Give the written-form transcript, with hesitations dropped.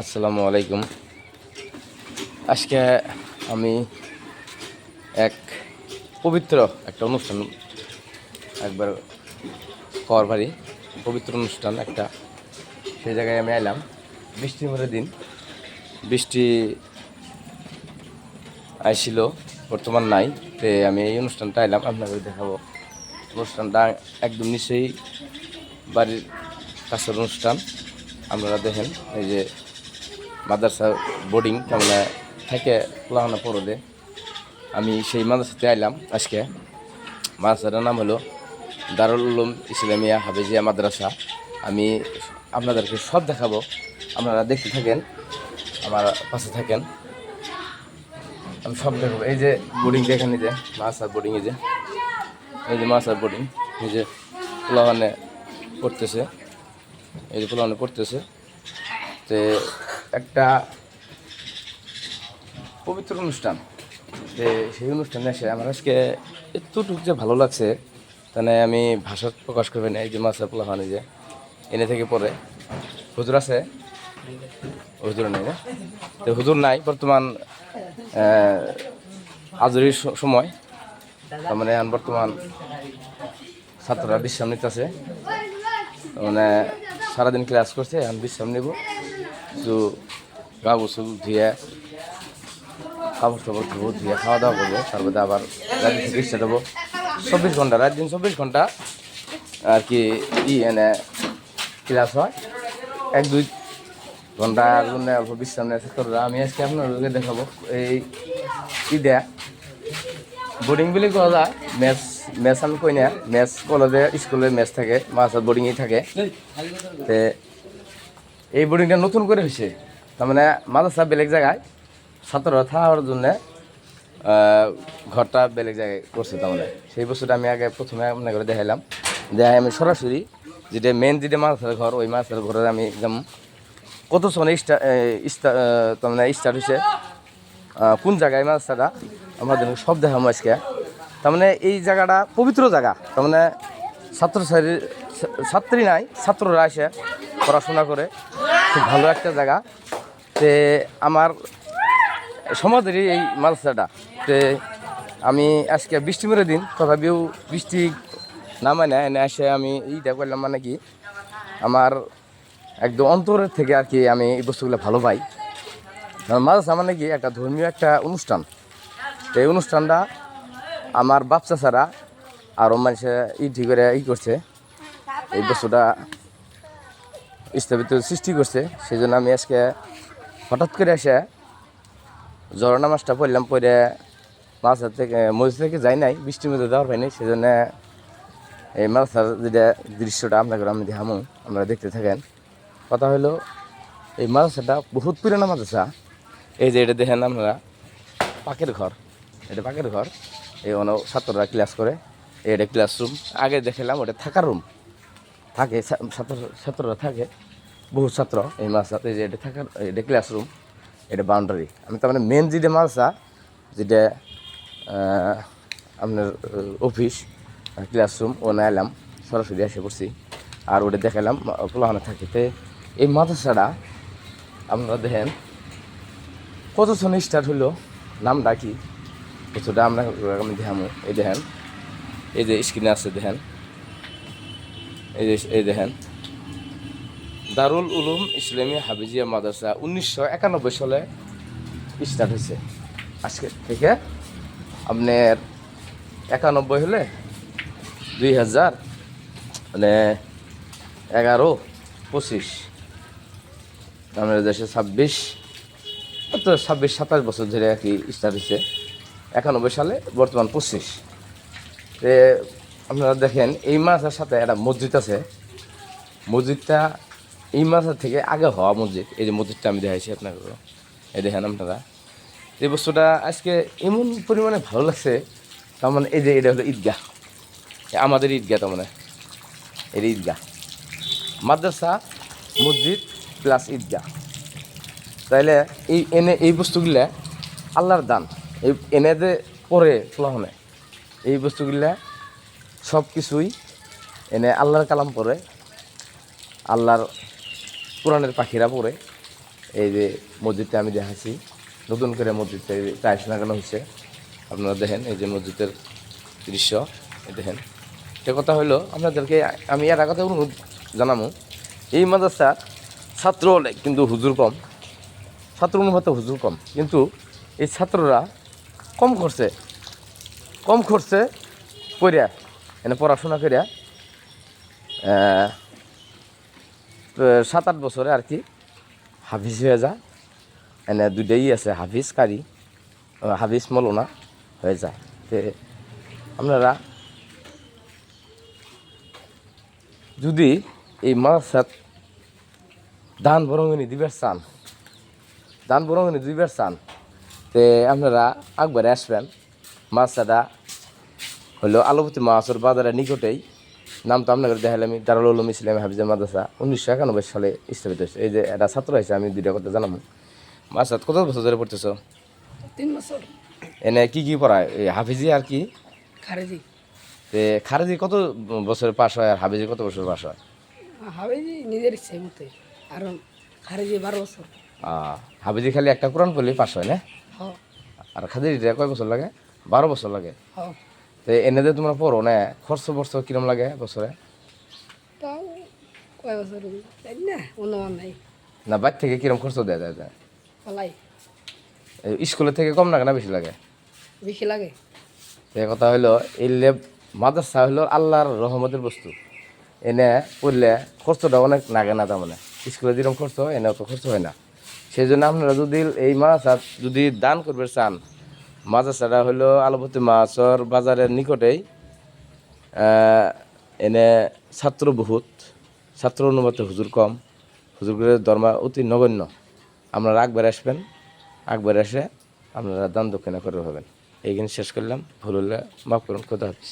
আসসালামু আলাইকুম। আজকে আমি এক পবিত্র একটা অনুষ্ঠান একবার কর বাড়ি পবিত্র অনুষ্ঠান একটা, সেই জায়গায় আমি এলাম। বৃষ্টির মধ্যে দিন, বৃষ্টি আইছিল, বর্তমান নাই। তে আমি এই অনুষ্ঠানটা এলাম আপনাদের দেখাবো। অনুষ্ঠানটা একদম নিচেই বাড়ির কাছের অনুষ্ঠান। আপনারা দেখেন, এই যে মাদ্রাসা বোর্ডিং কেমন থেকে পড়াশোনা পড়লে আমি সেই মাদ্রাসাতে আইলাম আজকে। মাদ্রাসাটার নাম হলো দারুল উলুম ইসলামিয়া হাফেজিয়া মাদ্রাসা। আমি আপনাদেরকে সব দেখাবো, আপনারা দেখতে থাকেন, আমার পাশে থাকেন, আমি সব দেখাবো। এই যে বোর্ডিং দেখেন, এই যে মাদ্রাসার বোর্ডিং, এই যে মাদ্রাসার বোর্ডিং, এই যে পোলাওয়ানে পড়তেছে, এই যে পোলাওয়ানে পড়তেছে। তো একটা পবিত্র অনুষ্ঠান, যে সেই অনুষ্ঠানে এসে আমার আজকে এতটুকু যে ভালো লাগছে, তাহলে আমি ভাষা প্রকাশ করবেন। এই যে মাসা পোলাহানি যে এনে থেকে পড়ে, হুজুর আছে, হুজুর নেই না, তো হুজুর নাই বর্তমান আজরির সময়, তার মানে এখন বর্তমান ছাত্ররা বিশ্রাম নিতেছে, মানে সারাদিন ক্লাস করছে, এখন বিশ্রাম নিব, কিছু গা গোসল ধুয়ে কাপড় টাপড় ধুবো, ধুয়ে খাওয়া দাওয়া করবো, তারপরে আবার রাত থেকে স্টার্ট হবো। 24 ঘন্টা, রাত দিন 24 ঘন্টা আর কি এনে ক্লাস হয়। 1-2 ঘন্টার জন্য অল্প বিশ্রাম নেয় ছাত্ররা। আমি আজকে আপনাদেরকে দেখাবো এই দেয়া বোর্ডিং বলে করা যায়। ম্যাথ আমি কই না, ম্যাথ কলেজে স্কুলে ম্যাথ থাকে, মাস্টার বোর্ডিংয়েই থাকে। তো এই বোর্ডিংটা নতুন করে হয়েছে, তার মানে মাদ্রাসা বেলেগ জায়গায়, ছাত্ররা থাকার জন্যে ঘরটা বেলেগ জায়গায় করছে। তার মানে সেই বস্তুটা আমি আগে প্রথমে আপনার করে দেখাইলাম। দেখাই আমি সরাসরি যেটা মেন যেটা মাদ্রাসার ঘর, ওই মাদ্রাসার ঘরে আমি একদম কত সময় তার মানে স্টার্ট হয়েছে, কোন জায়গায় মাদ্রাসাটা আমাদের সব দেখাবো আজকে। তার মানে এই জায়গাটা পবিত্র জায়গা, তার মানে ছাত্রী নাই, ছাত্ররা এসে পড়াশোনা করে, খুব ভালো একটা জায়গা। তে আমার সমাজেরই এই মাদ্রাসাটা। তে আমি আজকে বৃষ্টি মেরে দিন, তথাপিও বৃষ্টি নামায় না, এনে এসে আমি এইটা করলাম, মানে কি আমার একদম অন্তরের থেকে আর কি আমি এই বস্তুগুলো ভালো পাই। মাদ্রাসা মানে কি একটা ধর্মীয় একটা অনুষ্ঠান। তো এই অনুষ্ঠানটা আমার বাচ্চা ছাড়া আরও মানুষে ঠিক করে করছে, এই বস্তুটা স্থাপিত সৃষ্টি করছে। সেই জন্য আমি আজকে হঠাৎ করে এসে জড় নামাজটা পড়লাম, পড়ে মাদ্রাসা থেকে মসজিদ থেকে যাই নাই, বৃষ্টির মধ্যে যাওয়ার পাইনি। সেই জন্য এই মাদ্রাসার যেটা দৃশ্যটা আপনাকে আমি দেখামো, আপনারা দেখতে থাকেন। কথা হলো এই মাদ্রাসাটা বহুত পুরানো মাদ্রাসা। এই যে এটা দেখেন আপনারা, পাকের ঘর, এটা পাকের ঘর, এই ছাত্ররা ক্লাস করে, এটা ক্লাসরুম। আগে দেখলাম ওটা থাকার রুম, থাকে ছাত্ররা থাকে, বহু ছাত্র এই মাদ্রাসাতে। এই যে এটা থাকার, এটা ক্লাসরুম, এটা বাউন্ডারি। আমি তার মানে মেন যেটা মাদ্রাসা, যেটা আপনার অফিস ক্লাসরুম, ও না এলাম সরাসরি এসে পড়ছি, আর ওটা দেখালাম পোলাহানা থাকিতে। এই মাদ্রাসাটা আপনারা দেখেন কত সনে স্টার্ট হইলো, নামটা কি কিছুটা আমরা আমি দেখামো। এই দেখেন, এই যে স্ক্রিনে আছে দেখেন, এই দেখেন দারুল উলুম ইসলামিয়া হাফেজিয়া মাদ্রাসা 1991 সালে স্টার্ট হয়েছে। আজকে থেকে আপনার 91 হলে 2000 মানে 11-25, আমাদের দেশে 26-27 বছর ধরে আর কি স্টার্ট হয়েছে। 91 সালে, বর্তমান 25। আপনারা দেখেন এই মাদ্রাসার সাথে একটা মসজিদ আছে। মসজিদটা এই মাদ্রাসা থেকে আগে হওয়া মসজিদ। এই যে মসজিদটা আমি দেখাইছি আপনাকে, এই দেখেন আপনারা। এই বস্তুটা আজকে এমন পরিমাণে ভালো লাগছে, তার মানে এই যে এটা হলো ঈদগাহ, আমাদের ঈদগাহ, তার মানে এর ঈদগাহ, মাদ্রাসা, মসজিদ প্লাস ঈদগাহ। তাইলে এই বস্তুগুলা আল্লাহর দান। এই এনে যে পড়ে ফলাহনে, এই বস্তুগুলা সব কিছুই এনে আল্লাহর কালাম পড়ে, আল্লাহর কোরআনের পাখিরা পড়ে, এই যে মসজিদটা আমি দেখাচ্ছি, নতুন করে মসজিদটা টাইলস লাগানো হয়েছে। আপনারা দেখেন এই যে মসজিদের দৃশ্য, এই দেখেন। সে কথা হলো আপনাদেরকে আমি এর আগে অনুরোধ জানাবো, এই মাদ্রাসার ছাত্র অনেক কিন্তু হুজুর কম, ছাত্র অনুপাত হুজুর কম, কিন্তু এই ছাত্ররা কম খরচে করিয়া এনে পড়াশোনা করিয়া 7-8 বছরে আর কি হাফিজ হয়ে যায়। এনে দুইটাই আছে, হাফিজ কারি, হাফিজ মৌলানা হয়ে যায়। তো আপনারা যদি এই মাদ্রাসাত দান বরঙ্গনি দিবার চান, তে আপনারা একবারে আসবেন। মাদ্রাসাটা হলো আলবতী মাছর বাজারের নিকটেই। নাম তো আপনাদের দেখালে, আমি দারুল উলুম ইসলামী হাফিজা মাদ্রাসা 1991 সালে স্থাপিত হয়েছে। এই যে এটা ছাত্র হয়েছে, আমি দুইটা কথা জানাবো। মাদ্রাসাত কত বছর ধরে পড়তেছো? 3 বছর। এনে কি পড়ায়? এই হাফিজি আর কি খারেজি। খারেজি কত বছর পাস হয়, আর হাফিজি কত বছর পাস হয়? হাবেজি নিজের ইচ্ছে মতে, আর খারেজি 12 বছর। হাফিজি খালি একটা কোরআন পড়লেই পাস হয় না? হ আর খাদিজা কয় বছর লাগে? 12 বছর লাগে। হ তো এনে যে তোমরা পড়ো না, খরচ কিরম লাগে বছরে? তাও কয় বছর জানি না, অনুমান নাই। না বাইর থেকে কিরম খরচ দেওয়া যায়? ফলাই এই স্কুলের থেকে কম লাগে না বেশি লাগে? বেশি লাগে। সে কথা হইলো, এই মাদ্রাসা হইলো আল্লাহর রহমতের বস্তু। এনে পড়লে খরচটা অনেক লাগে না, তার মানে স্কুলে যেরকম খরচ হয় এনে অত খরচ হয় না। সেই জন্য আপনারা যদি এই মাদ্রাসা যদি দান করবে চান, মাদ্রাসাটা হইলো আলবতী মাছর বাজারের নিকটেই। এনে ছাত্র অনুপাতে হুজুর কম, হুজুরের ধর্ম অতি নগণ্য। আপনারা একবার আসবেন, একবার এসে আপনারা দান দক্ষিণা করে হবেন। এইখানে শেষ করলাম, ভুল হলে মাফ করুন, খোদা হাফেজ।